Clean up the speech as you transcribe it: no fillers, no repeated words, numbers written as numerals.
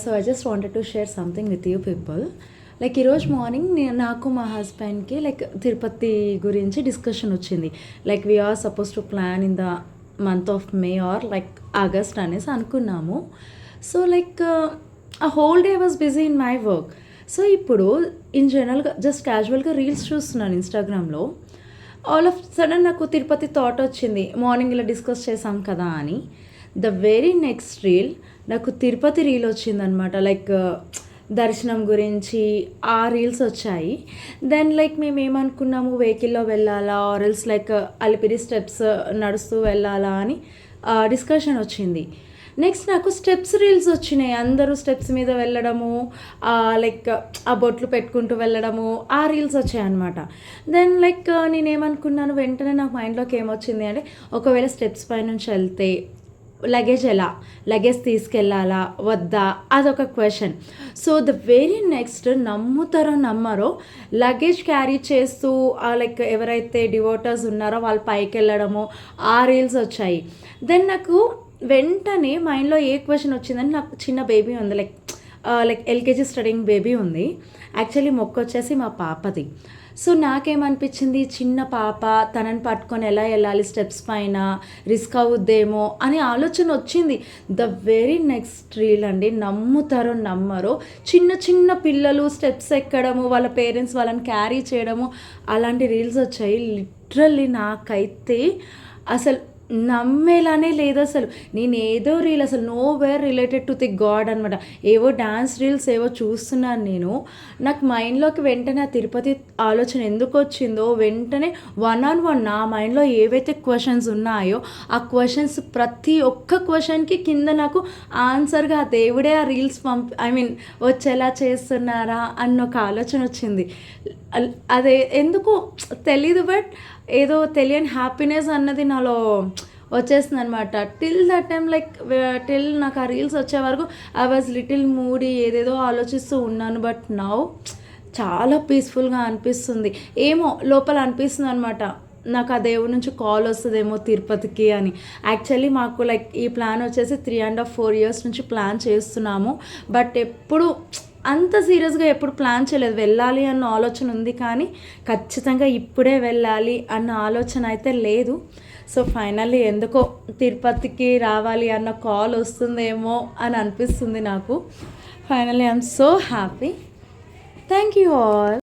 So I just wanted to share something with you people. Like ఈరోజు morning నాకు మా హస్బెండ్కి లైక్ తిరుపతి గురించి డిస్కషన్ వచ్చింది. Like we're suppose to plan in the month of May or like August అనేసి అనుకున్నాము. So like ఆ whole day was busy in my work. So ఇప్పుడు ఇన్ జనరల్గా జస్ట్ క్యాజువల్గా రీల్స్ చూస్తున్నాను ఇన్స్టాగ్రామ్లో. ఆల్ ఆఫ్ సడన్ నాకు తిరుపతి థాట్ వచ్చింది, మార్నింగ్ ఇలా డిస్కస్ చేసాం కదా అని. ద వెరీ నెక్స్ట్ రీల్ నాకు తిరుపతి రీల్ వచ్చిందనమాట. లైక్ దర్శనం గురించి ఆ రీల్స్ వచ్చాయి. దెన్ లైక్ మేము ఏమనుకున్నాము, వెహికల్లో వెళ్ళాలా ఆర్ఎల్స్ లైక్ అలిపిరి స్టెప్స్ నడుస్తూ వెళ్ళాలా అని డిస్కషన్ వచ్చింది. నెక్స్ట్ నాకు స్టెప్స్ రీల్స్ వచ్చినాయి. అందరూ స్టెప్స్ మీద వెళ్ళడము, లైక్ ఆ బొట్లు పెట్టుకుంటూ వెళ్ళడము, ఆ రీల్స్ వచ్చాయన్నమాట. దెన్ లైక్ నేనేమనుకున్నాను, వెంటనే నాకు మైండ్లోకి ఏమొచ్చింది అంటే, ఒకవేళ స్టెప్స్ పై నుంచి వెళ్తే లగేజ్ తీసుకెళ్ళాలా వద్దా, అదొక question. So the very next నమ్ముతారో నమ్మరో లగేజ్ క్యారీ చేస్తూ లైక్ ఎవరైతే డివోటర్స్ ఉన్నారో వాళ్ళు పైకి వెళ్ళడము, ఆ రీల్స్ వచ్చాయి. దెన్ నాకు వెంటనే మైండ్లో ఏ క్వశ్చన్ వచ్చిందని, నాకు చిన్న బేబీ ఉంది, లైక్ ఎల్కేజీ స్టడింగ్ బేబీ ఉంది. యాక్చువల్లీ మొక్క వచ్చేసి మా పాపది. సో నాకేమనిపించింది, చిన్న పాప తనని పట్టుకొని ఎలా వెళ్ళాలి స్టెప్స్ పైన, రిస్క్ అవుద్దేమో అని ఆలోచన వచ్చింది. ద వెరీ నెక్స్ట్ రీల్ అండి, నమ్ముతారో నమ్మరో, చిన్న చిన్న పిల్లలు స్టెప్స్ ఎక్కడము, వాళ్ళ పేరెంట్స్ వాళ్ళని క్యారీ చేయడము, అలాంటి రీల్స్ వచ్చాయి. లిటరల్లీ నాకైతే అసలు నమ్మేలానే లేదు. అసలు నేను ఏదో రీల్ అసలు know where related to the God అనమాట. ఏవో డ్యాన్స్ రీల్స్ ఏవో చూస్తున్నాను నేను. నాకు మైండ్లోకి వెంటనే ఆ తిరుపతి ఆలోచన ఎందుకు వచ్చిందో, వెంటనే వన్ ఆన్ వన్ నా మైండ్లో ఏవైతే క్వశ్చన్స్ ఉన్నాయో ఆ క్వశ్చన్స్ ప్రతి ఒక్క క్వశ్చన్కి కింద నాకు ఆన్సర్గా ఆ దేవుడే ఆ రీల్స్ వచ్చేలా చేస్తున్నారా అన్న ఒక ఆలోచన వచ్చింది. అదే ఎందుకు తెలీదు, బట్ ఏదో తెలియని హ్యాపీనెస్ అన్నది నాలో వచ్చేస్తుంది అనమాట. Till that time like till నాకు ఆ రీల్స్ వచ్చే వరకు ఐ వాజ్ లిటిల్ మూడీ, ఏదేదో ఆలోచిస్తూ ఉన్నాను. బట్ నౌ చాలా పీస్ఫుల్గా అనిపిస్తుంది. ఏమో లోపల అనిపిస్తుంది అనమాట, నాకు ఆ దేవుడి నుంచి కాల్ వస్తుందేమో తిరుపతికి అని. యాక్చువల్లీ మాకు లైక్ ఈ ప్లాన్ వచ్చేసి 3.5-4 years నుంచి ప్లాన్ చేస్తున్నాము. బట్ ఎప్పుడు అంత సీరియస్గా ఎప్పుడు ప్లాన్ చేయలేదు. వెళ్ళాలి అన్న ఆలోచన ఉంది, కానీ ఖచ్చితంగా ఇప్పుడే వెళ్ళాలి అన్న ఆలోచన అయితే లేదు. సో ఫైనల్లీ ఎందుకో తిరుపతికి రావాలి అన్న కాల్ వస్తుందేమో అని అనిపిస్తుంది నాకు. Finally I'm so happy. Thank you all.